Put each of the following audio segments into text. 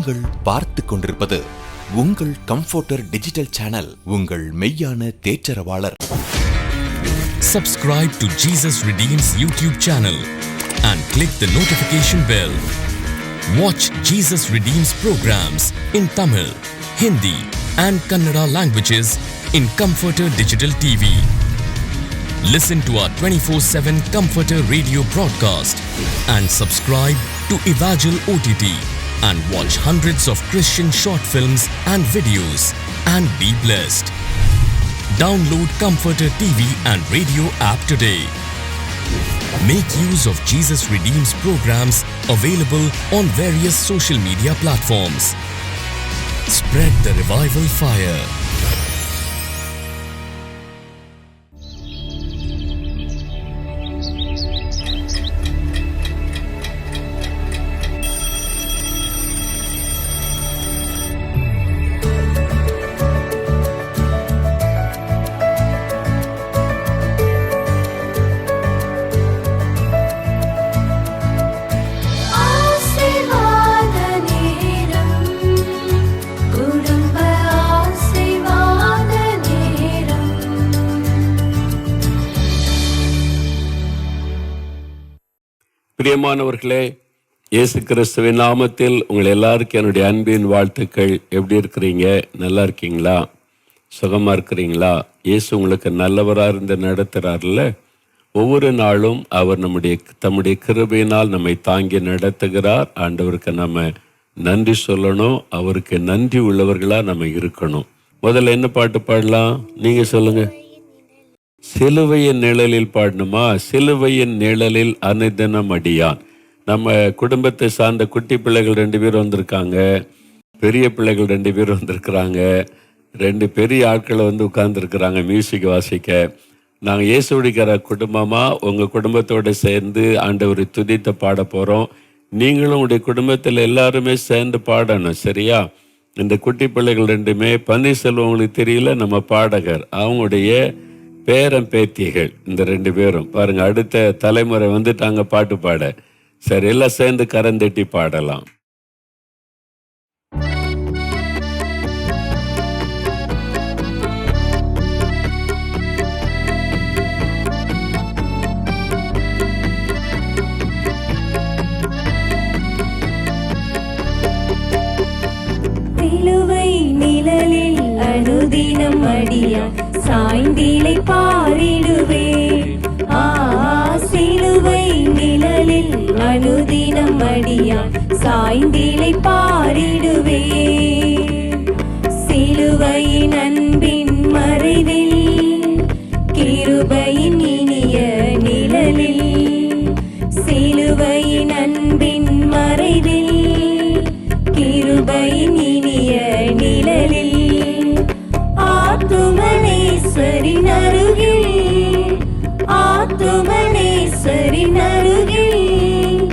நீங்கள் பார்த்து கொண்டிருப்பது உங்கள் கம்ஃபர்டர் டிஜிட்டல் சேனல், உங்கள் மெய்யான தேற்றரவாளர். Subscribe to Jesus Redeems YouTube channel and click the notification bell. Watch Jesus Redeems programs in Tamil, Hindi and Kannada languages in Comforter Digital TV. Listen to our 24/7 Comforter radio broadcast and subscribe to Evangel OTT and watch hundreds of Christian short films and videos and be blessed. Download Comforter TV and radio app today. Make use of Jesus Redeems programs available on various social media platforms. Spread the revival fire. பிரியமானவர்களே, இயேசு கிறிஸ்துவின் நாமத்தில் உங்கள் எல்லாருக்கும் என்னுடைய அன்பின் வாழ்த்துக்கள். எப்படி இருக்கிறீங்க? நல்லா இருக்கீங்களா? சுகமா இருக்கிறீங்களா? இயேசு உங்களுக்கு நல்லவராக இருந்து நடத்துகிறார்ல. ஒவ்வொரு நாளும் அவர் தம்முடைய கிருபையினால் நம்மை தாங்கி நடத்துகிறார். ஆண்டவருக்கு நம்ம நன்றி சொல்லணும். அவருக்கு நன்றி உள்ளவர்களாக நம்ம இருக்கணும். முதல்ல என்ன பாட்டு பாடலாம்? நீங்கள் சொல்லுங்க. சிலுவையின் நிழலில் பாடணுமா? சிலுவையின் நிழலில் அனுதினம் அடியான். நம்ம குடும்பத்தை சார்ந்த குட்டி பிள்ளைகள் 2 பேர் வந்திருக்காங்க, பெரிய பிள்ளைகள் 2 பேர் வந்திருக்கிறாங்க. 2 பெரிய ஆட்களை உட்கார்ந்துருக்குறாங்க மியூசிக் வாசிக்க. நாங்கள் இயேசுடிக்கிற குடும்பமாக உங்கள் குடும்பத்தோடு சேர்ந்து ஆண்டவரை துதித்து பாட போகிறோம். நீங்களும் உங்களுடைய குடும்பத்தில் எல்லாருமே சேர்ந்து பாடணும், சரியா? இந்த குட்டி பிள்ளைகள் 2மே பன்னீர்செல்வம் உங்களுக்கு தெரியல, நம்ம பாடகர், அவங்களுடைய பேரன் பேத்திகள். இந்த 2 பேரும் பாருங்க, அடுத்த தலைமுறை வந்துட்டாங்க பாட்டு பாட. சரி, எல்லாம் சேர்ந்து கரந்தட்டி பாடலாம். சிலுவை நிழலில் அனுதினம் அடியான் சாய்ந்திலை பாரிடுவே. சிலுவை நிழலில் அனுதினம் அடியான் சாய்ந்திலை பாரிடுவே. சிலுவையின் அன்பின் மறைவில் கிருபையின் இனிய நிழலில், சிலுவையின் அன்பின் மறைவில் கிருபையின் இனிய நிழலில், ஆத்துமனேஸ்வரின் அருகில், ஆத்துமனேஸ்வரின் அருகில்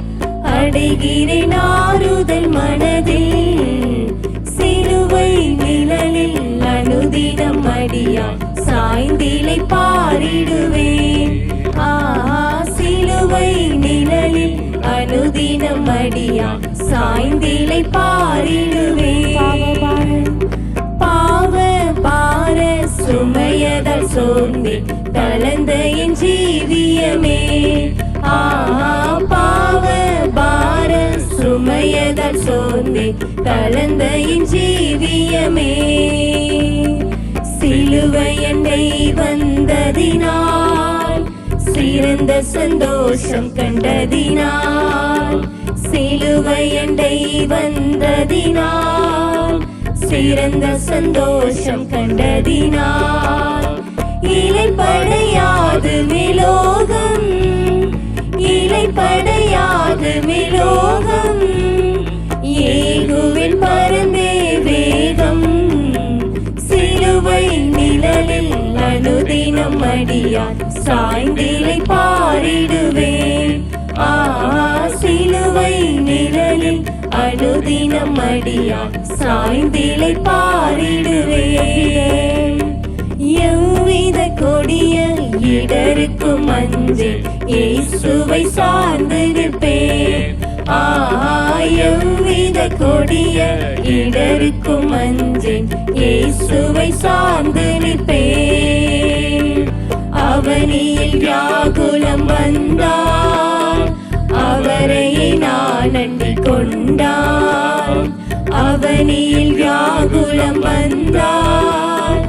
அடைகிறேன் ஆறுதல் மனதில். சிலுவை நிழலில் அனுதினம் அடியான் சாய்ந்திலை பாரிடுவேன். சிலுவை நிழலில் அனுதினம் அடியான் சாய்ந்திலை பாரிடுவேன். பாவ பார சுமையதால் சோர்ந்தே தளர்ந்த என் ஜீவியமே. பாவ பார சுமையதால் சோர்ந்தே தளர்ந்த என் ஜீவியமே. சிலுவையண்டை வந்ததினால் சிறந்த சந்தோஷம் கண்டதினால், சிலுவையண்டை வந்ததினால் சிறந்த சந்தோஷம் கண்டதினால், இலைப்படையாது மேலோகம், இலைப்படையாது மேலோகம் ஏகுவின் பரந்தே வேகம். சிலுவை நிழலில் அனுதினம் அடியான் சாய்ந்திலை பாரிடுவேன். சிலுவை நிழலில் அனுதினம் அடியான் சாய்ந்திலை பாரிடுவேன். எவ்வித கொடிய இடருக்கும் அஞ்சேன், இயேசுவை சார்ந்து நிற்பேன். எவ்வித கொடிய இடருக்கும் அஞ்சேன், இயேசுவை சார்ந்து நிற்பேன். அவனியில் வியாகுலம் வந்தார், அவரையே நான் அண்டிக் கொண்டான். அவனியில் வியாகுலம் வந்தார்,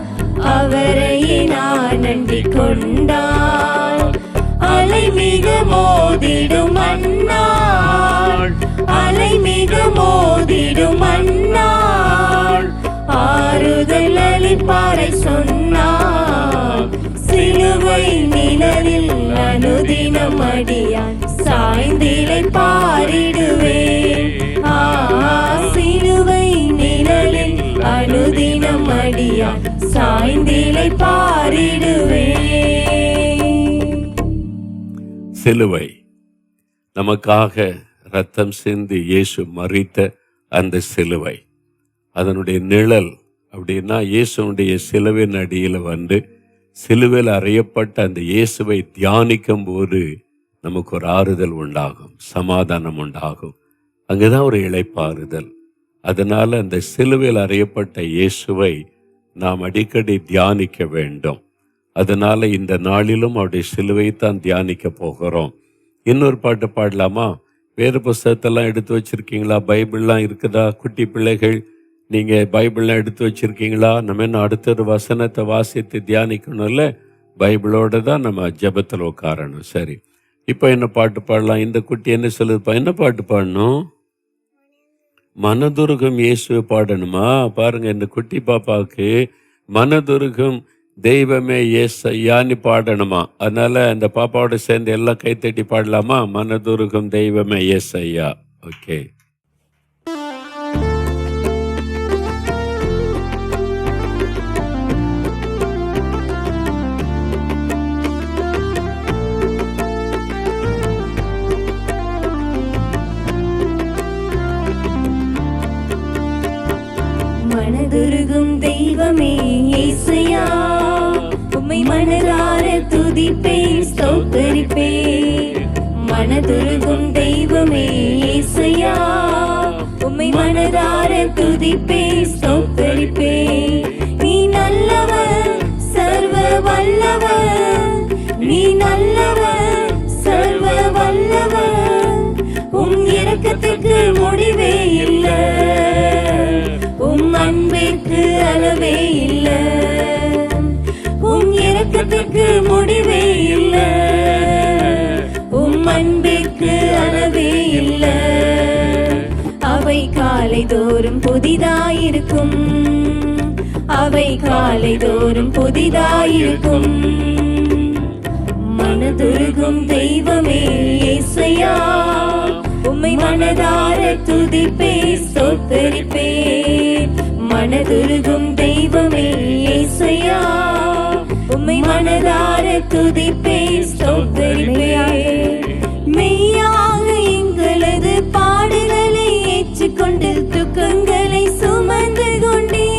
அவரையே நான் அண்டிக் கொண்டான். அலை மிக மோதிடும் அந்நாள், அலை மிக மோதிடும் அந்நாள், ஆறுதல் அளிப்பாரை சொன்னார். சிலுவை நிழலில் அனுதினம் அடியான் சாய்ந்திலை பாரிடுவேன். சிலுவை நிழலில் அனுதினம் அடியான் சாய்ந்திலை பாரிடுவேன். சிலுவை நமக்காக ரத்தம் சிந்தி இயேசு மரித்த அந்த சிலுவை, அதனுடைய நிழல் அப்படின்னா இயேசுடைய சிலுவின் அடியில் வந்து சிலுவையில் அறையப்பட்ட அந்த இயேசுவை தியானிக்கும் போது நமக்கு ஒரு ஆறுதல் உண்டாகும், சமாதானம் உண்டாகும். அங்கேதான் ஒரு இளைப்பாறுதல். அதனால அந்த சிலுவையில் அறையப்பட்ட இயேசுவை நாம் அடிக்கடி தியானிக்க வேண்டும். அதனால இந்த நாளிலும் அவருடைய சிலுவை தான் தியானிக்க போகிறோம். இன்னொரு பாட்டு பாடலாமா? வேறு புஸ்தகத்தெல்லாம் எடுத்து வச்சிருக்கீங்களா? பைபிள்லாம் இருக்குதா? குட்டி பிள்ளைகள், நீங்க பைபிள்லாம் எடுத்து வச்சிருக்கீங்களா? நம்ம என்ன அடுத்த ஒரு வசனத்தை வாசித்து தியானிக்கணும்ல, பைபிளோட தான் நம்ம ஜெபத்தில் உட்காரணும். சரி, இப்போ என்ன பாட்டு பாடலாம்? இந்த குட்டி என்ன சொல்லுதுப்பா? என்ன பாட்டு பாடணும்? மனதுருகும் இயேசுவை பாடணுமா? பாருங்க, இந்த குட்டி பாப்பாவுக்கு மனதுருகும் தெய்வமே ஏசையான்னு பாடணுமா? அதனால அந்த பாப்பாவோட சேர்ந்து எல்லாம் கைத்தட்டி பாடலாமா? மனதுருகும் தெய்வமே ஏசையா. ஓகே. மனதுருகும் தெய்வமே இயேசையா, உம்மை மனதார துதிப்பேன் ஸ்தோத்தரிப்பேன். மனதுருகும் தெய்வமே இயேசையா, உம்மை மனதார துதிப்பேன் ஸ்தோத்தரிப்பேன். நீ நல்லவர், சர்வ வல்லவர், நீ நல்லவர், சர்வ வல்லவர். உம் இரக்கத்துக்கு முடிவே இல்லை, உம் அன்பிற்கு அளவே இல்லை, உம் இரக்கத்துக்கு முடிவே இல்லை, உம் அன்பிற்கு அளவே இல்லை. அவை காலை தோறும் புதிதாயிருக்கும், அவை காலை தோறும் புதிதாயிருக்கும். மனதுருகும் தெய்வமே இயேசையா, உம்மை மனதார துதிப்பேன் ஸ்தோத்தரிப்பேன். மனதுருகும் தெய்வமே இயேசையா, உம்மை மனதார துதிப்பேன் ஸ்தோத்தரிப்பேன். மெய்யாக எங்களது பாடுகளை ஏற்றுக்கொண்டு துக்கங்களை சுமந்து கொண்டே,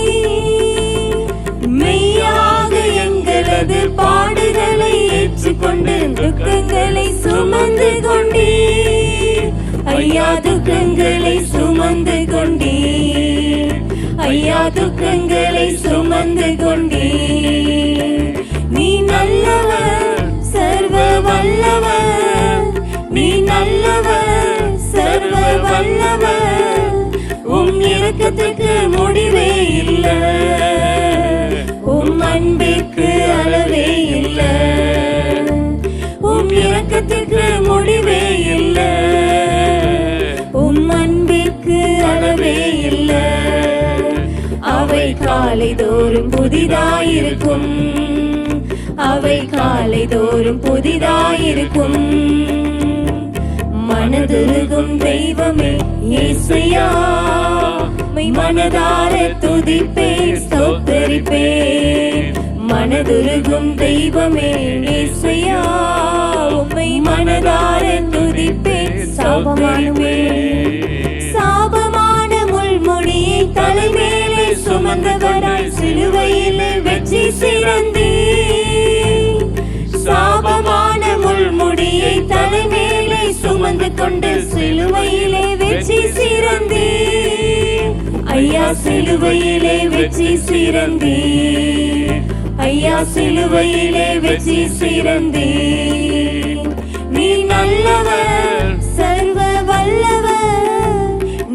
மெய்யாக எங்களது பாடுகளை ஏற்றுக்கொண்டு துக்கங்களை சுமந்து கொண்டே. ஐயா துக்கங்களை சுமந்து கொண்டே, ஐயா துக்கங்களை சுமந்து கொண்டே. நீ நல்லவர், சர்வ வல்லவர், நீ நல்லவர், சர்வ வல்லவர். உம் இரக்கத்துக்கு முடிவே இல்லை, உம் அன்பிற்கு அளவே இல்லை, உம் இரக்கத்துக்கு முடிவே இல்லை, உம் அன்பிற்கு அளவே இல்லை. அவை காலை தோறும் புதிதாயிருக்கும், அவை காலை தோறும் புதிதாயிருக்கும். மனதுருகும் தெய்வமே இயேசையா, உம்மை மனதார துதிப்பேன் ஸ்தோத்தரிப்பேன். மனதுருகும் தெய்வமே இயேசையா, உம்மை மனதார துதிப்பேன் ஸ்தோத்தரிப்பேன். சாபமான முள்முடியை தலைமேலே சுமந்தவராய் சிலுவையிலே வெற்றி சிறந்தே. சாபமான முள்முடியை தலைமேலே சுமந்து கொண்டு சிலுவையிலே வெற்றி சிறந்தே, ஐயா சிலுவையிலே வெற்றி சிறந்தே, ஐயா சிலுவையிலே வெற்றி சிறந்தே. நீ நல்லவர் சர்வ வல்லவர்,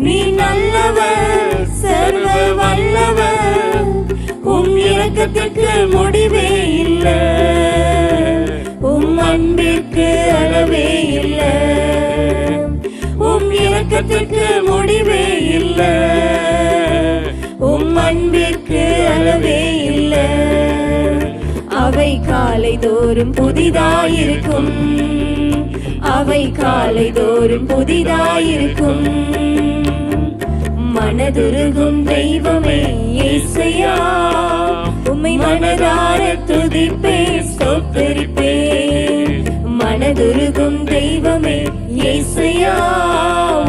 நீ நல்லவர் சர்வ வல்லவர், உம் இரக்கத்திற்கு முடிவே இல்லை, உம் அன்பிற்கு அளவே இல்லை, உம் இரக்கத்திற்கு முடிவே இல்லை, உம் அன்பிற்கு அளவே இல்லை. அவை காலை தோறும் புதிதாயிருக்கும், அவை காலை தோறும் புதிதாயிருக்கும். மனதுருகும் தெய்வமே இயேசையா, உம்மை மனதார துதிப்பேன் ஸ்தோத்திரிப்பேன். மனதுருகும் தெய்வமே இயேசையா,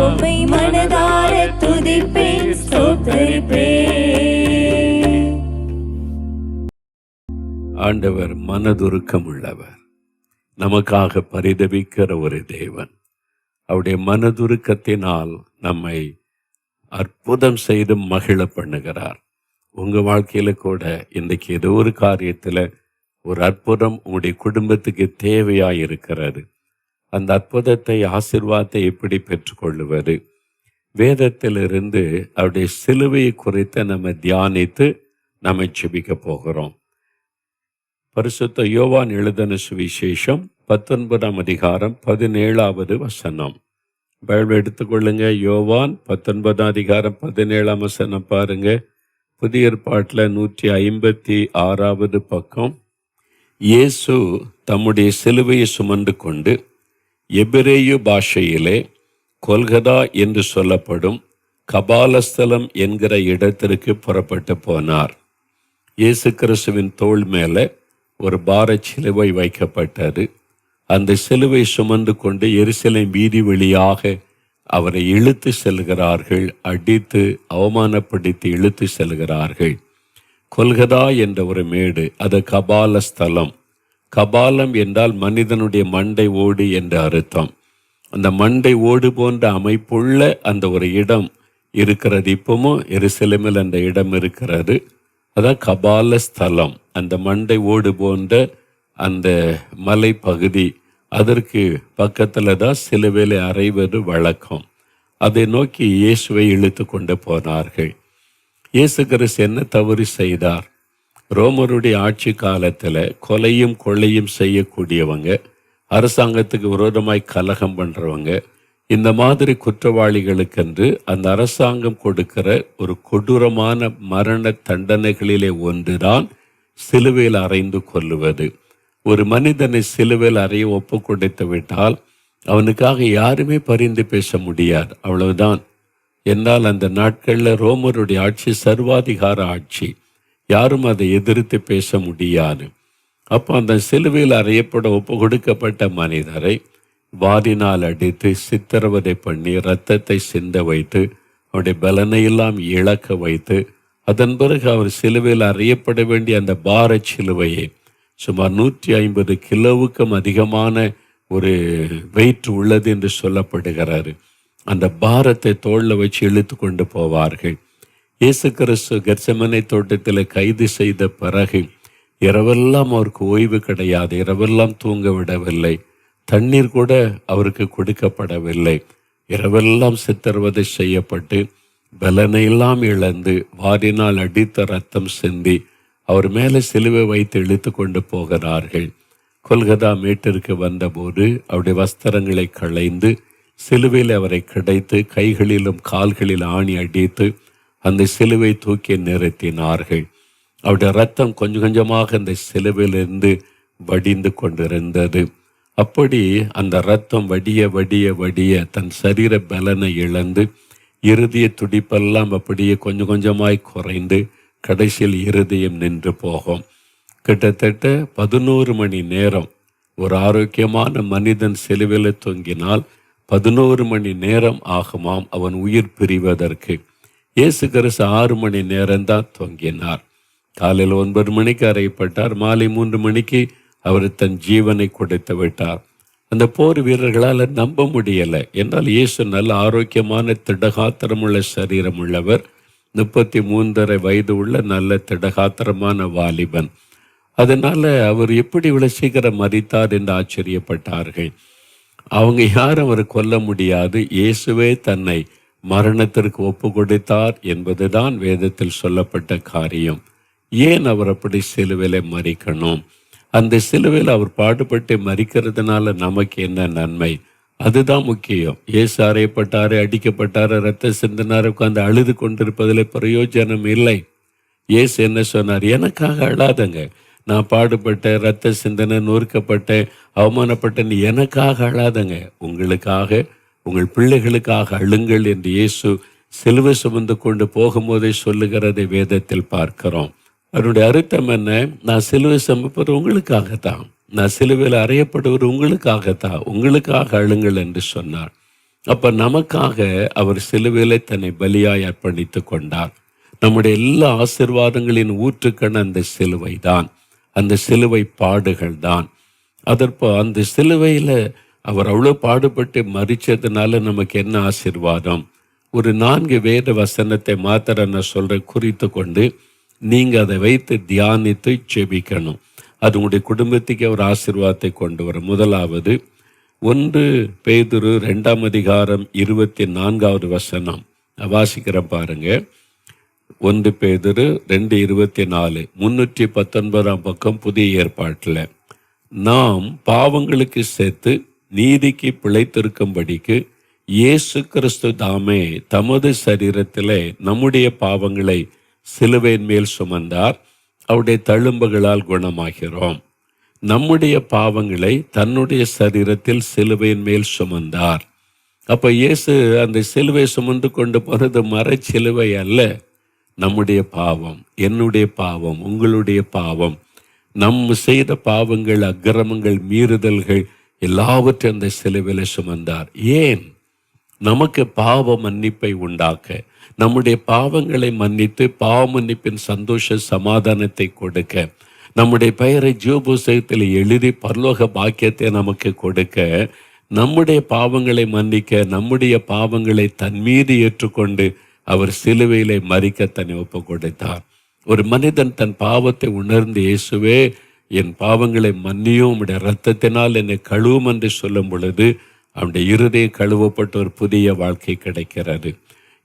உம்மை மனதார துதிப்பேன் ஸ்தோத்திரிப்பேன். ஆண்டவர் மனதுருக்கம் உள்ளவர், நமக்காக பரிதபிக்கிற ஒரு தேவன். அவருடைய மனதுருக்கத்தினால் நம்மை அற்புதம் செய்து மகிழ பண்ணுகிறார். உங்க வாழ்க்கையில கூட இன்றைக்கு ஏதோ ஒரு காரியத்துல ஒரு அற்புதம் உங்களுடைய குடும்பத்துக்கு தேவையாய் இருக்கிறது. அந்த அற்புதத்தை, ஆசீர்வாதத்தை எப்படி பெற்றுக்கொள்ளுவது? வேதத்திலிருந்து அவருடைய சிலுவையை குறித்து நம்ம தியானித்து நம்ம ஜெபிக்க போகிறோம். பரிசுத்த யோவான் எழுதின சுவிசேஷம் 19ஆம் அதிகாரம் 17வது வசனம். பைபிள் எடுத்துக்கொள்ளுங்க. யோவான் 19ஆம் அதிகாரம் 17ஆம் வசனம் பாருங்க. புதிய ஏற்பாட்டில் 156வது பக்கம். இயேசு தம்முடைய சிலுவையை சுமந்து கொண்டு எபிரேயு பாஷையிலே கொல்கதா என்று சொல்லப்படும் கபாலஸ்தலம் என்கிற இடத்திற்கு புறப்பட்டு போனார். இயேசு கிறிஸ்துவின் தோள் மேலே ஒரு பார சிலுவை வைக்கப்பட்டது. அந்த சிலுவை சுமந்து கொண்டு எருசலேம் வீதி வழியாக அவரை இழுத்து செல்கிறார்கள். அடித்து அவமானப்படுத்தி இழுத்து செல்கிறார்கள். கொல்கதா என்ற ஒரு மேடு, அது கபால ஸ்தலம். கபாலம் என்றால் மனிதனுடைய மண்டை ஓடு என்ற அர்த்தம். அந்த மண்டை ஓடு போன்ற அமைப்புள்ள அந்த ஒரு இடம் இருக்கிறது. இப்பவும் எருசலேமில் அந்த இடம் இருக்கிறது. அதான் கபால ஸ்தலம். அந்த மண்டை ஓடு போன்ற அந்த மலை பகுதி, அதற்கு பக்கத்தில் தான் சிலுவையிலே அறைவது வழக்கம். அதை நோக்கி இயேசுவை இழுத்து கொண்டு போனார்கள். இயேசு கிறிஸ்து என்ன தவறு செய்தார்? ரோமருடைய ஆட்சி காலத்தில் கொலையும் கொள்ளையும் செய்யக்கூடியவங்க, அரசாங்கத்துக்கு விரோதமாய் கலகம் பண்ணுறவங்க, இந்த மாதிரி குற்றவாளிகளுக்கென்று அந்த அரசாங்கம் கொடுக்கிற ஒரு கொடூரமான மரண தண்டனைகளிலே ஒன்றுதான் சிலுவையில் அறைந்து கொல்லுவது. ஒரு மனிதனை சிலுவையில் அறைய ஒப்பு கொடுத்து விட்டால் அவனுக்காக யாருமே பரிந்து பேச முடியாது. அவ்வளவுதான். என்னால் அந்த நாட்களில் ரோமருடைய ஆட்சி சர்வாதிகார ஆட்சி. யாரும் அதை எதிர்த்து பேச முடியாது. அப்போ அந்த சிலுவையில் அறையப்பட ஒப்பு கொடுக்கப்பட்ட மனிதரை வாரினால் அடித்து சித்திரவதை பண்ணி இரத்தத்தை சிந்த வைத்து அவருடைய பலனையெல்லாம் இழக்க வைத்து அதன் பிறகு அவர் சிலுவையில் அறையப்பட வேண்டிய அந்த பார சிலுவையை சுமார் 150 கிலோவுக்கும் அதிகமான ஒரு வெயிட் உள்ளது என்று சொல்லப்படுகிறாரு. அந்த பாரத்தை தோளில் வச்சு இழுத்து கொண்டு போவார்கள். இயேசு கிறிஸ்து கெத்செமனே தோட்டத்தில் கைது செய்த பிறகு இரவெல்லாம் அவருக்கு ஓய்வு கிடையாது. இரவெல்லாம் தூங்க விடவில்லை. தண்ணீர் கூட அவருக்கு கொடுக்கப்படவில்லை. இரவெல்லாம் சித்திரவதை செய்யப்பட்டு பலனையெல்லாம் இழந்து வாரினால் அடித்த ரத்தம் சிந்தி அவர் மேலே சிலுவை வைத்து இழுத்து கொண்டு போகிறார்கள். கொல்கதா மேட்டிற்கு வந்தபோது அவருடைய வஸ்திரங்களை களைந்து சிலுவையில் அவரை கிடைத்து கைகளிலும் கால்களில் ஆணி அடித்து அந்த சிலுவை தூக்கி நிறுத்தினார்கள். அவருடைய ரத்தம் கொஞ்சம் கொஞ்சமாக அந்த சிலுவையிலிருந்து வடிந்து கொண்டிருந்தது. அப்படி அந்த ரத்தம் வடிய வடிய வடிய தன் சரீர பலனை இழந்து இருதய துடிப்பெல்லாம் அப்படியே கொஞ்சம் கொஞ்சமாய் குறைந்து கடைசியில் இருதயம் நின்று போகும். கிட்டத்தட்ட 11 மணி நேரம் ஒரு ஆரோக்கியமான மனிதன் சிலுவையில் தொங்கினால் 11 மணி நேரம் ஆகுமாம் அவன் உயிர் பிரிவதற்கு. இயேசு கிறிஸ்து 6 மணி நேரம்தான் தொங்கினார். காலையில் 9 மணிக்கு அறையப்பட்டார். மாலை 3 மணிக்கு அவர் தன் ஜீவனை கொடுத்து விட்டார். அந்த போர் வீரர்களால் நம்ப முடியலை. என்றால் இயேசு நல்ல ஆரோக்கியமான திடகாத்திரமுள்ள சரீரம் உள்ளவர், 33.5 வயது உள்ள நல்ல திடகாத்திரமான வாலிபன். அதனால அவர் எப்படி இவ்வளவு சீக்கிரம் மரித்தார் என்று ஆச்சரியப்பட்டார்கள். அவங்க யாரும் அவரை கொல்ல முடியாது, இயேசுவே தன்னை மரணத்திற்கு ஒப்பு கொடுத்தார் என்பதுதான் வேதத்தில் சொல்லப்பட்ட காரியம். ஏன் அவர் அப்படி சிலுவையிலே மரிக்கணும்? அந்த சிலுவையில் அவர் பாடுபட்டு மரிக்கிறதுனால நமக்கு என்ன நன்மை? அதுதான் முக்கியம். இயேசு அறையப்பட்டாரு, அடிக்கப்பட்டாரு, ரத்த சிந்தினார், உட்கார்ந்து அழுது கொண்டிருப்பதில் பிரயோஜனம் இல்லை. இயேசு என்ன சொன்னார்? எனக்காக அழாதங்க, நான் பாடுபட்டேன், ரத்த சிந்தனை, நொறுக்கப்பட்டேன், அவமானப்பட்டேன், எனக்காக அழாதங்க, உங்களுக்காக, உங்கள் பிள்ளைகளுக்காக அழுங்கள் என்று இயேசு சிலுவை சுமந்து கொண்டு போகும்போதே சொல்லுகிறதை வேதத்தில் பார்க்கிறோம். அவருடைய அர்த்தம் என்ன? நான் சிலுவை சுமப்பது உங்களுக்காகத்தான், நான் சிலுவையில் அறையப்படுவது உங்களுக்காகத்தான், உங்களுக்காக அழுங்கள் என்று சொன்னார். அப்ப நமக்காக அவர் சிலுவையிலே தன்னை பலியாய் அர்ப்பணித்து கொண்டார். நம்முடைய எல்லா ஆசீர்வாதங்களின் ஊற்றுக்கண் அந்த சிலுவை தான், அந்த சிலுவை பாடுகள் தான். அதற்போ அந்த சிலுவையில் அவர் அவ்வளோ பாடுபட்டு மரிச்சதுனால நமக்கு என்ன ஆசீர்வாதம்? ஒரு 4 வேத வசனத்தை மாத்திர நான் சொல்கிறேன், குறித்து கொண்டு நீங்கள் அதை வைத்து தியானித்து ஜெபிக்கணும். அது உங்களுடைய குடும்பத்துக்கு ஒரு ஆசீர்வாதத்தை கொண்டு வரும். முதலாவது 1 பேதுரு 2ஆம் அதிகாரம் 24வது வசனம். வாசிக்கிறேன் பாருங்க. 1 பேதுரு 2:24, 319ஆம் பக்கம், புதிய ஏற்பாட்டில். நாம் பாவங்களுக்கு சேர்த்து நீதிக்கு பிழைத்திருக்கும்படிக்கு இயேசு கிறிஸ்து தாமே தமது சரீரத்திலே நம்முடைய பாவங்களை சிலுவையின் மேல் சுமந்தார், அவருடைய தழும்புகளால் குணமாகிறோம். நம்முடைய பாவங்களை தன்னுடைய சரீரத்தில் சிலுவையின் மேல் சுமந்தார். அப்ப இயேசு அந்த சிலுவை சுமந்து கொண்டு போறது மரச்சிலுவை அல்ல. நம்முடைய பாவம், என்னுடைய பாவம், உங்களுடைய பாவம், நம்ம செய்த பாவங்கள், அக்கிரமங்கள், மீறுதல்கள் எல்லாவற்றையும் அந்த சிலுவையில் சுமந்தார். ஏன்? நமக்கு பாவ மன்னிப்பை உண்டாக்க, நம்முடைய பாவங்களை மன்னித்து பாவ மன்னிப்பின் சந்தோஷ சமாதானத்தை கொடுக்க, நம்முடைய பெயரை ஜீவபுஸ்தகத்தில் எழுதி பரலோக பாக்கியத்தை நமக்கு கொடுக்க, நம்முடைய பாவங்களை மன்னிக்க, நம்முடைய பாவங்களை தன் மீது ஏற்றுக்கொண்டு அவர் சிலுவையிலே மரிக்க தன்னை ஒப்பு கொடுத்தார். ஒரு மனிதன் தன் பாவத்தை உணர்ந்து, இயேசுவே என் பாவங்களை மன்னியும், உம்முடைய இரத்தத்தினால் என்னை கழுவும் என்று சொல்லும் பொழுது அவனுடைய இருதயம் கழுவப்பட்ட ஒரு புதிய வாழ்க்கை கிடைக்கிறது.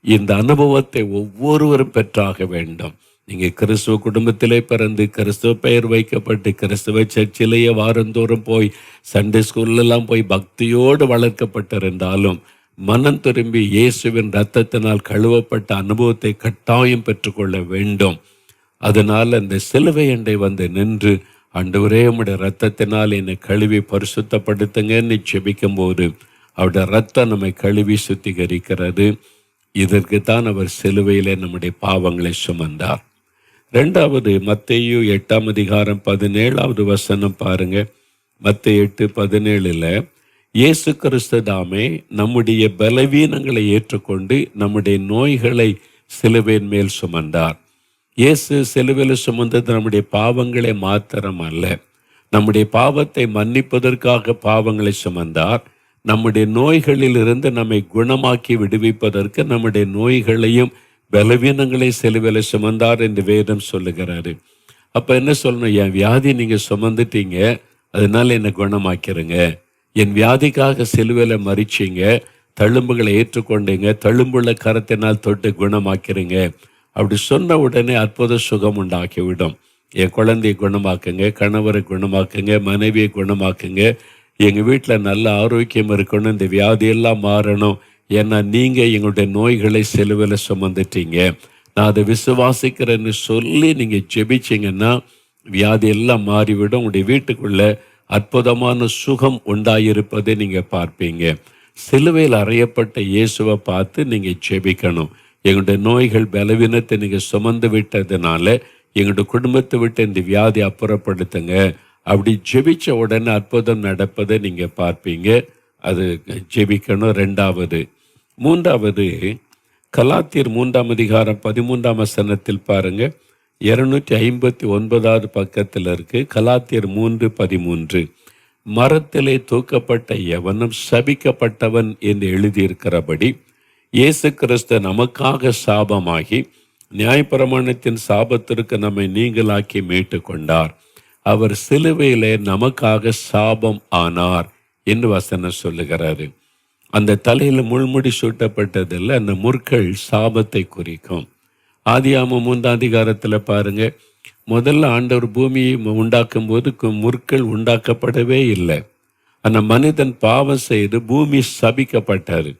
இந்த அனுபவத்தை ஒவ்வொருவரும் பெற்றாக வேண்டும். நீங்க கிறிஸ்துவ குடும்பத்திலே பிறந்து, கிறிஸ்துவ பெயர் வைக்கப்பட்டு, கிறிஸ்துவ சர்ச்சிலேயே வாரந்தோறும் போய், சண்டே ஸ்கூல்லாம் போய் பக்தியோடு வளர்க்கப்பட்டிருந்தாலும் மனம் திரும்பி இயேசுவின் இரத்தத்தினால் கழுவப்பட்ட அனுபவத்தை கட்டாயம் பெற்றுக்கொள்ள வேண்டும். அதனால் அந்த சிலுவை அண்டை வந்து நின்று, ஆண்டவரே உம்முடைய இரத்தத்தினால் என்னை கழுவி பரிசுத்தப்படுத்துங்கன்னு ஜெபிக்கும் போது அவருடைய இரத்தம் நம்மை கழுவி சுத்திகரிக்கிறது. இதற்கு தான் அவர் சிலுவையிலே நம்முடைய பாவங்களை சுமந்தார். 2வது மத்தேயு 8ஆம் அதிகாரம் 17வது வசனம் பாருங்க. மத்தேயு 8:17, இயேசு கிறிஸ்து தாமே நம்முடைய பலவீனங்களை ஏற்றுக்கொண்டு நம்முடைய நோய்களை சிலுவையின் மேல் சுமந்தார். இயேசு சிலுவையில் சுமந்தது நம்முடைய பாவங்களை மாத்திரம் அல்ல, நம்முடைய பாவத்தை மன்னிப்பதற்காக பாவங்களை சுமந்தார். நம்முடைய நோய்களில் இருந்து நம்மை குணமாக்கி விடுவிப்பதற்கு நம்முடைய நோய்களையும் பலவீனங்களை சிலுவையில் சுமந்தார் என்று வேதம் சொல்லுகிறாரு. அப்ப என்ன சொல்லணும்? என் வியாதி நீங்க சுமந்துட்டீங்க, அதனால என்னை குணமாக்கிறீங்க. என் வியாதிக்காக சிலுவையில் மரிச்சிங்க, தழும்புகளை ஏற்றுக்கொண்டீங்க, தழும்புள்ள கரத்தினால் தொட்டு குணமாக்கிறீங்க. அப்படி சொன்ன உடனே அற்புத சுகம் உண்டாக்கிவிடும். என் குழந்தையை குணமாக்குங்க, கணவரை குணமாக்குங்க, மனைவியை குணமாக்குங்க, எங்கள் வீட்டில் நல்ல ஆரோக்கியம் இருக்கணும், இந்த வியாதியெல்லாம் மாறணும், ஏன்னா நீங்கள் எங்களுடைய நோய்களை சிலுவையில் சுமந்துட்டீங்க, நான் அதை விசுவாசிக்கிறேன்னு சொல்லி நீங்கள் ஜெபிச்சிங்கன்னா வியாதியெல்லாம் மாறிவிடும். உங்களுடைய வீட்டுக்குள்ளே அற்புதமான சுகம் உண்டாயிருப்பதை நீங்கள் பார்ப்பீங்க. சிலுவையில் அறையப்பட்ட இயேசுவை பார்த்து நீங்கள் ஜெபிக்கணும். எங்களுடைய நோய்கள் பலவீனத்தை நீங்கள் சுமந்து விட்டதுனால எங்களுடைய குடும்பத்தை விட்டு இந்த வியாதி அப்புறப்படுத்துங்க. அப்படி ஜெபிச்ச உடனே அற்புதம் நடப்பதை நீங்கள் பார்ப்பீங்க. அது ஜெபிக்கணும். 2வது. 3வது கலாத்தியர் 3ஆம் அதிகாரம் 13ஆம் வசனத்தில் பாருங்க. 259வது பக்கத்தில் இருக்கு. கலாத்தியர் 3:13, மரத்திலே தூக்கப்பட்ட எவனும் சபிக்கப்பட்டவன் என்று எழுதியிருக்கிறபடி இயேசு கிறிஸ்து நமக்காக சாபமாகி நியாயப்பிரமாணத்தின் சாபத்திற்கு நம்மை நீங்களாக்கி மீட்டு கொண்டார். அவர் சிலுவையிலே நமக்காக சாபம் ஆனார் என்று வசனம் சொல்லுகிறாரு. அந்த தலையில முள்முடி சூட்டப்பட்டதில் அந்த முற்கள் சாபத்தை குறிக்கும். ஆதியாகமம் 3 பாருங்க, முதல்ல ஆண்டவர் பூமியை உண்டாக்கும் போது முற்கள் உண்டாக்கப்படவே இல்லை. அந்த மனிதன் பாவம் செய்து பூமி சபிக்கப்பட்டாரு.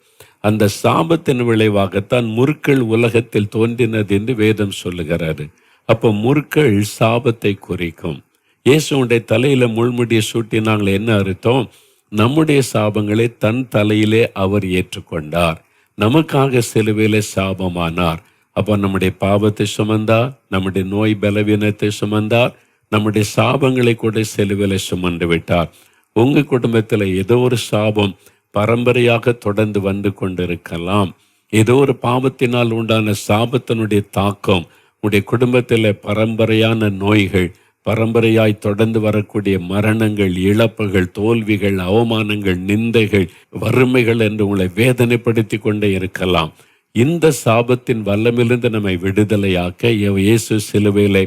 அந்த சாபத்தின் விளைவாகத்தான் முற்கள் உலகத்தில் தோன்றினது என்று வேதம் சொல்லுகிறாரு. அப்போ முற்கள் சாபத்தை குறிக்கும். இயேசுடைய தலையில முள்முடியை சூட்டினாங்களே, என்ன அர்த்தம்? நம்முடைய சாபங்களை தன் தலையிலே அவர் ஏற்றுக்கொண்டார். நமக்காக சிலுவையிலே சாபமானார். அப்போ நம்முடைய பாவத்தை சுமந்தார், நம்முடைய நோய் பலவீனத்தை சுமந்தார், நம்முடைய சாபங்களை கூட சிலுவையிலே சுமந்து விட்டார். உங்க குடும்பத்தில் ஏதோ ஒரு சாபம் பரம்பரையாக தொடர்ந்து வந்து கொண்டிருக்கலாம். ஏதோ ஒரு பாவத்தினால் உண்டான சாபத்தினுடைய தாக்கம் உடைய குடும்பத்தில் பரம்பரையான நோய்கள், பரம்பரையாய் தொடர்ந்து வரக்கூடிய மரணங்கள், இழப்புகள், தோல்விகள், அவமானங்கள், நிந்தைகள், வறுமைகள் என்று உங்களை வேதனைப்படுத்தி கொண்டே இருக்கலாம். இந்த சாபத்தின் வல்லமிலிருந்து நம்மை விடுதலையாக்க இயேசு சிலுவையிலே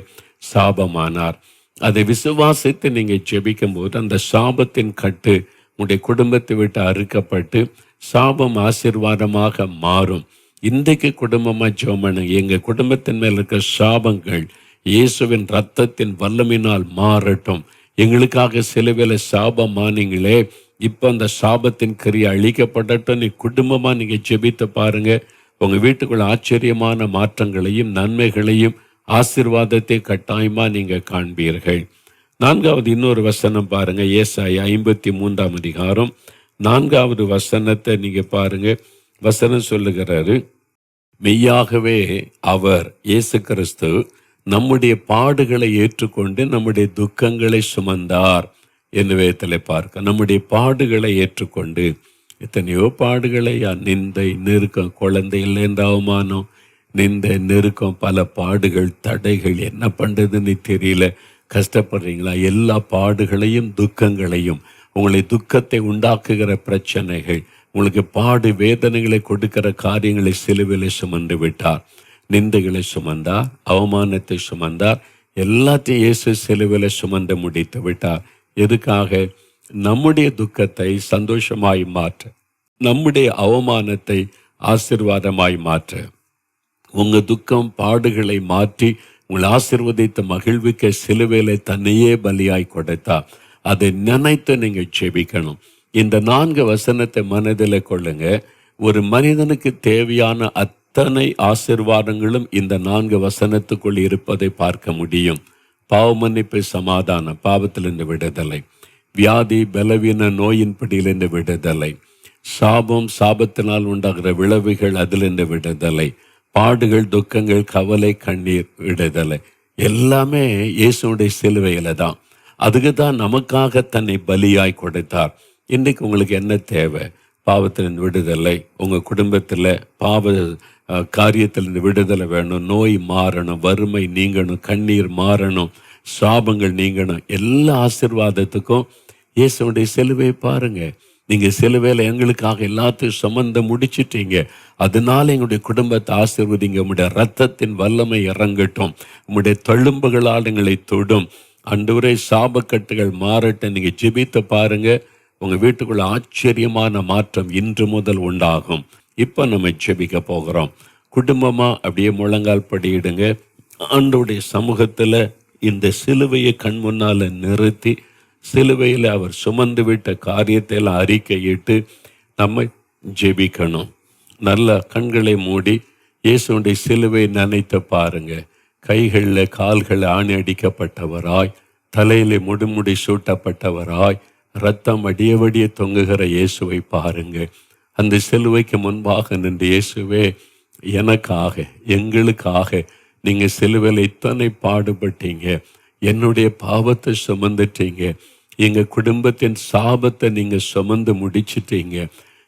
சாபமானார். அதை விசுவாசித்து நீங்க ஜெபிக்கும் போது அந்த சாபத்தின் கட்டு உங்களுடைய குடும்பத்தை விட்டு அறுக்கப்பட்டு சாபம் ஆசீர்வாதமாக மாறும். இன்றைக்கு குடும்பமா ஜெபம், எங்க குடும்பத்தின் மேல் இருக்க சாபங்கள் இயேசுவின் ரத்தத்தின் வல்லமினால் மாறட்டும். எங்களுக்காக சிலுவையில சாபமானீங்களே, இப்போ அந்த சாபத்தின் கிரியை அழிக்கப்படட்டும். நீ குடும்பமா நீங்க ஜெபித்து பாருங்க. உங்க வீட்டுக்குள்ள ஆச்சரியமான மாற்றங்களையும் நன்மைகளையும் ஆசீர்வாதத்தை கட்டாயமா நீங்க காண்பீர்கள். 4வது இன்னொரு வசனம் பாருங்க, ஏசாயா 53 4வது வசனத்தை நீங்க பாருங்க. வசனம் சொல்லுகிறாரு, மெய்யாகவே அவர் இயேசு கிறிஸ்து நம்முடைய பாடுகளை ஏற்றுக்கொண்டு நம்முடைய துக்கங்களை சுமந்தார் என்று வேதத்திலே பார்க்க. நம்முடைய பாடுகளை ஏற்றுக்கொண்டு, எத்தனையோ பாடுகளை, நிந்தை, நெருக்கம், குழந்தை இல்லைன்ற அவமானம், நிந்தை, நெருக்கம், பல பாடுகள், தடைகள், என்ன பண்றதுன்னு தெரியல, கஷ்டப்படுறீங்களா? எல்லா பாடுகளையும் துக்கங்களையும், உங்களை துக்கத்தை உண்டாக்குகிற பிரச்சனைகள், உங்களுக்கு பாடு வேதனைகளை கொடுக்கிற காரியங்களை சிலுவையிலே சுமந்து விட்டார். நிந்தைகளை சுமந்தார், அவமானத்தை சுமந்தார், எல்லாத்தையும் இயேசு சிலுவையிலே சுமந்து முடித்து விட்டார். எதுக்காக? நம்முடைய துக்கத்தை சந்தோஷமாய் மாற்ற, நம்முடைய அவமானத்தை ஆசீர்வாதமாய் மாற்ற. உங்க துக்கம் பாடுகளை மாற்றி உங்களை ஆசீர்வதித்த மகிழ்விக்க சிலுவையிலே தன்னையே பலியாய் கொடுத்தார். அதை நினைத்து நீங்க ஜெபிக்கணும். இந்த 4 வசனத்தை மனதில் கொள்ளுங்க. ஒரு மனிதனுக்கு தேவையான அத்தனை ஆசீர்வாதங்களும் இந்த 4 வசனத்துக்குள் இருப்பதை பார்க்க முடியும். பாவ மன்னிப்பு, சமாதானம், பாவத்திலிருந்து விடுதலை, வியாதி, பலவீன, நோயின் பிடியிலிருந்து விடுதலை, சாபம், சாபத்தினால் உண்டாகிற விளைவுகள், அதிலிருந்து விடுதலை, பாடுகள், துக்கங்கள், கவலை, கண்ணீர், விடுதலை, எல்லாமே இயேசுடைய சிலுவையில தான். அதுக்கு தான் நமக்காக தன்னை பலியாய் கொடுத்தார். இன்றைக்கு உங்களுக்கு என்ன தேவை? பாவத்திலிருந்து விடுதலை, உங்கள் குடும்பத்தில் பாவ காரியத்திலிருந்து விடுதலை வேணும், நோய் மாறணும், வறுமை நீங்கணும், கண்ணீர் மாறணும், சாபங்கள் நீங்கணும். எல்லா ஆசீர்வாதத்துக்கும் இயேசுடைய சிலுவை பாருங்க. நீங்கள் சிலுவையில் எங்களுக்காக எல்லாத்தையும் சுமந்து முடிச்சிட்டீங்க. அதனால எங்களுடைய குடும்பத்தை ஆசீர்வதிங்க. உங்களுடைய ரத்தத்தின் வல்லமை இறங்கட்டும், உங்களுடைய தழும்புகளால் எங்களை தொடும். அன்றுவரை சாபக்கட்டுகள் மாறட்டும். நீங்கள் ஜெபித்து பாருங்க, உங்கள் வீட்டுக்குள்ள ஆச்சரியமான மாற்றம் இன்று முதல் உண்டாகும். இப்போ நம்ம ஜெபிக்க போகிறோம். குடும்பமாக அப்படியே முழங்கால் படியிடுங்க. ஆண்டவருடைய சமூகத்தில் இந்த சிலுவையை கண் முன்னால் நிறுத்தி, சிலுவையில் அவர் சுமந்து விட்ட காரியத்தை எல்லாம் அறிக்கையிட்டு நம்ம ஜெபிக்கணும். நல்ல கண்களை மூடி இயேசுடைய சிலுவை நினைத்து பாருங்க. கைகளில் கால்கள் ஆணி அடிக்கப்பட்டவராய், தலையிலே முடி சூட்டப்பட்டவராய், ரத்தம் அடியவடிய தொங்குகிற இயேசுவை பாருங்க. அந்த சிலுவைக்கு முன்பாக நின்று, இயேசுவே எனக்காக, எங்களுக்காக நீங்கள் சிலுவையில் இத்தனை பாடுபட்டீங்க, என்னுடைய பாவத்தை சுமந்துட்டீங்க, எங்கள் குடும்பத்தின் சாபத்தை நீங்கள் சுமந்து முடிச்சிட்டீங்க,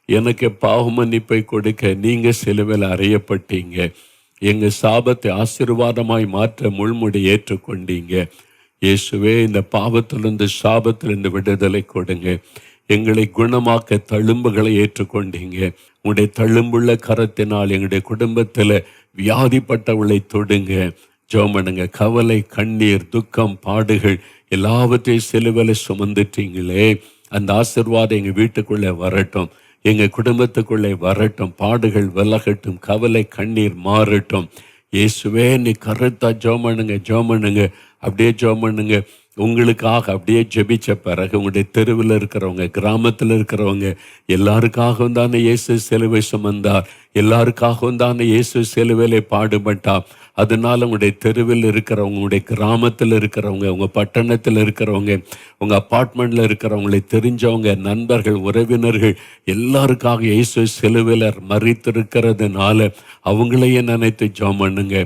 எனக்கு பாவ மன்னிப்பை கொடுக்க நீங்கள் சிலுவையில் அறையப்பட்டீங்க, எங்கள் சாபத்தை ஆசீர்வாதமாய் மாற்ற முள்முடி ஏற்றுக்கொண்டீங்க, இயேசுவே, இந்த பாவத்திலிருந்து சாபத்திலிருந்து விடுதலை கொடுங்க. எங்களை குணமாக்க தழும்புகளை ஏற்றுக்கொண்டீங்க. உங்களுடைய தழும்புள்ள கரத்தினால் எங்களுடைய குடும்பத்தில் வியாதிப்பட்டவளை தொடுங்க. ஜெபம் பண்ணுங்க. கவலை, கண்ணீர், துக்கம், பாடுகள் எல்லாவற்றையும் சிலுவையில சுமந்துட்டீங்களே, அந்த ஆசீர்வாதம் எங்கள் வீட்டுக்குள்ளே வரட்டும், எங்கள் குடும்பத்துக்குள்ளே வரட்டும். பாடுகள் விலகட்டும், கவலை கண்ணீர் மாறட்டும். இயேசுவே, நீ கருத்தா ஜெபம் பண்ணுங்க, ஜெபம் பண்ணுங்க, அப்படியே ஜெபம் பண்ணுங்க. உங்களுக்காக அப்படியே ஜெபிச்ச பிறகு உங்களுடைய தெருவில் இருக்கிறவங்க, கிராமத்தில் இருக்கிறவங்க எல்லாருக்காகவும் தானே இயேசு சிலுவை சுமந்தார், எல்லாருக்காகவும் தானே இயேசு சிலுவையிலே பாடுபட்டார். அதனால உங்களுடைய தெருவில் இருக்கிறவங்க, உங்களுடைய கிராமத்தில் இருக்கிறவங்க, உங்கள் பட்டணத்தில் இருக்கிறவங்க, உங்கள் அப்பார்ட்மெண்ட்டில் இருக்கிறவங்களை தெரிஞ்சவங்க, நண்பர்கள், உறவினர்கள் எல்லாருக்காக இயேசு சிலுவையில் மரித்திருக்கிறதுனால அவங்களையே நினைத்து ஜெபம் பண்ணுங்க.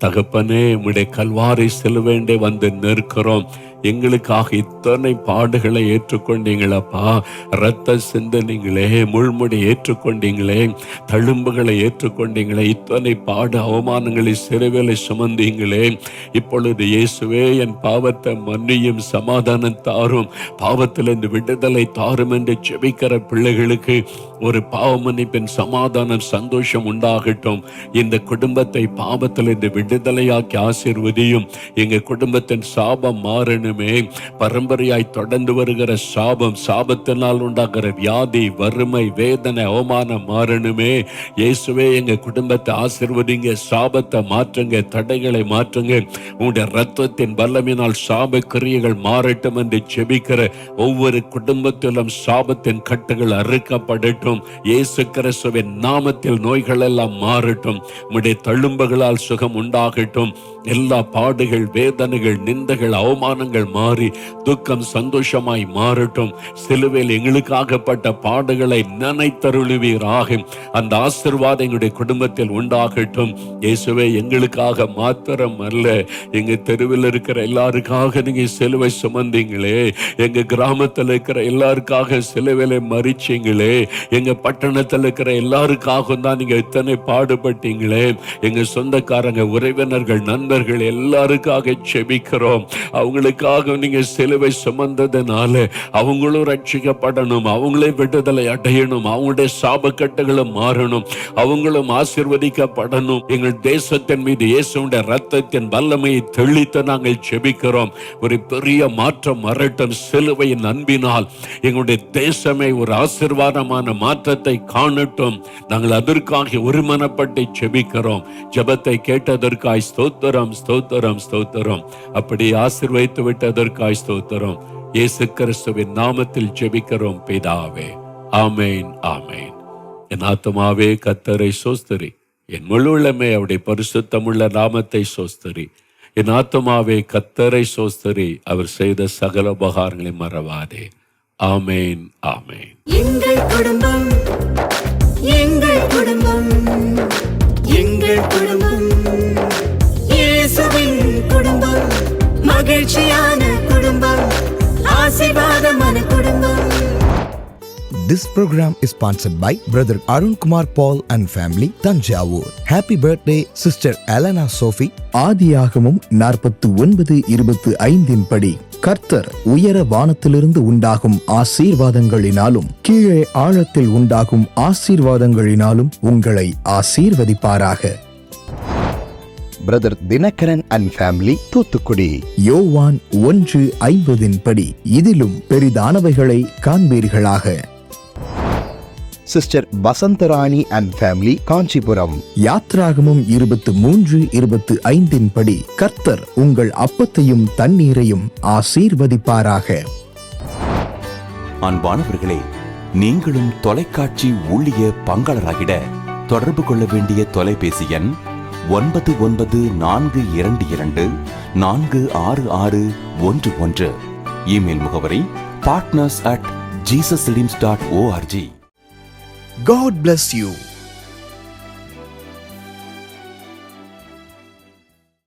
தகப்பனே, உம்முடைய கல்வாரி சிலுவைண்டே வந்து நிற்கிறோம். எங்களுக்காக இத்தனை பாடுகளை ஏற்றுக்கொண்டீங்களப்பா. இரத்த சிந்தனைங்களே, முள்முடி ஏற்றுக்கொண்டீங்களே, தழும்புகளை ஏற்றுக்கொண்டீங்களே, இத்தனை பாடு அவமானங்களை சிறுவேலை சுமந்தீங்களே. இப்பொழுது இயேசுவே, என் பாவத்தை மன்னியும், சமாதானம் தாரும், பாவத்திலிருந்து விடுதலை தாரும் என்று ஜெபிக்கிற பிள்ளைகளுக்கு ஒரு பாவ மன்னிப்பின் சமாதானம், சந்தோஷம் உண்டாகட்டும். இந்த குடும்பத்தை பாவத்திலிருந்து விடுதலையாக்கி ஆசீர்வதியும். எங்க குடும்பத்தின் சாபம் மாறணுமே. பரம்பரையாய் தொடர்ந்து வருகிற சாபம், சாபத்தினால் உண்டாகிற வியாதி, வறுமை, வேதனை, அவமானம் மாறணுமே. இயேசுவே, எங்க குடும்பத்தை ஆசீர்வதிங்க, சாபத்தை மாற்றுங்க, தடைகளை மாற்றுங்க. உங்களுடைய இரத்தத்தின் வல்லமையினால் சாப கிரியைகள் மாறட்டும் என்று ஜெபிக்கிற ஒவ்வொரு குடும்பத்திலும் சாபத்தின் கட்டுகள் அறுக்கப்படட்டும். இயேசு கிறிஸ்துவின் நாமத்தில் நோய்கள் எல்லாம் மாறட்டும். உம்முடைய தழும்புகளால் சுகம் உண்டாகட்டும். எல்லா பாடுகள், வேதனைகள், நிந்தைகள், அவமானங்கள் மாறி துக்கம் சந்தோஷமாய் மாறட்டும். சிலுவையில் எங்களுக்காகப்பட்ட பாடுகளை நினைத்தருளுவீராக. அந்த ஆசீர்வாதம் எங்களுடைய குடும்பத்தில் உண்டாகட்டும். இயேசுவே, எங்களுக்காக மாத்திரம் அல்ல, எங்க தெருவில் இருக்கிற எல்லாருக்காக நீங்க சிலுவை சுமந்தீங்களே, எங்க கிராமத்தில் இருக்கிற எல்லாருக்காக சிலுவையில மரிச்சீங்களே, எங்க பட்டணத்தில் இருக்கிற எல்லாருக்காக தான் நீங்க இத்தனை பாடுபட்டீங்களே. எங்க சொந்தக்காரங்க, உறவினர்கள், நண்பர்கள் எல்லாருக்காக செபிக்கிறோம். அவங்களுக்காக நீங்க சிலுவை சுமந்ததுனால அவங்களும் ரட்சிக்கப்படணும், அவங்களே விடுதலை அடையணும், அவங்களுடைய சாபக்கட்டுகளும் மாறணும், அவங்களும் ஆசீர்வதிக்கப்படணும். எங்கள் தேசத்தின் மீது இயேசுவின் இரத்தத்தின் வல்லமையை தெளித்து நாங்கள் செபிக்கிறோம். ஒரு பெரிய மாற்றம் வரட்டும். சிலுவையின் அன்பினால் எங்களுடைய தேசமே ஒரு ஆசீர்வாதமான மாற்றத்தை காணட்டும். நாங்கள் அதற்காக ஒருமனப்பட்டு செபிக்கிறோம். ஜெபத்தை கேட்டதற்காய் ஸ்தோத்திரம், ஸ்தோத்திரம், ஸ்தோத்திரம். அப்படி ஆசீர்வதித்து விட்டதற்காய் ஸ்தோத்திரம். இயேசு கிறிஸ்துவின் நாமத்தில் ஜெபிக்கிறோம் பிதாவே. ஆமேன், ஆமேன். என் ஆத்துமாவே கர்த்தரை சோஸ்தரி, என் முழு உள்ளமே அவருடைய பரிசுத்தமுள்ள நாமத்தை சோஸ்தரி. என் ஆத்துமாவே கர்த்தரை சோஸ்தரி, அவர் செய்த சகல உபகாரங்களை மறவாதே. ஆமேன், ஆமேன். எங்கள் குடும்பம், எங்கள் குடும்பம், எங்கள் குடும்பம், இயேசுவின் குடும்பம், மகிழ்ச்சியான குடும்பம், ஆசீர்வாதமான குடும்பம். This program is sponsored by Brother Arun Kumar Paul and family, Tanjavur. Happy birthday, Sister Alana Sophie. ஆதியாகமம் 49:25 படி கர்த்தர் உயர வானத்திலிருந்து உண்டாகும் ஆசீர்வாதங்களினாலும் கீழே ஆழத்தில் உண்டாகும் ஆசீர்வாதங்களினாலும் உங்களை ஆசீர்வதிப்பாராக. Brother Dinakaran and family, Thoothukudi. யோவான் 1:50 படி இதிலும் பெரிதானவைகளை காண்பீர்களாக. Sister Basantharani and family, Kanchipuram. யாத்ராகமம் 23:25 படி கர்த்தர் உங்கள் அப்பத்தையும் தண்ணீரையும் ஆசீர்வதிப்பாராக. அன்பானவர்களே, நீங்களும் தொலைக்காட்சி ஊழிய பங்காளராகிட தொடர்பு கொள்ள வேண்டிய தொலைபேசி எண் 9942224661. இமெயில் முகவரி partners@jesusredeems.org. God bless you.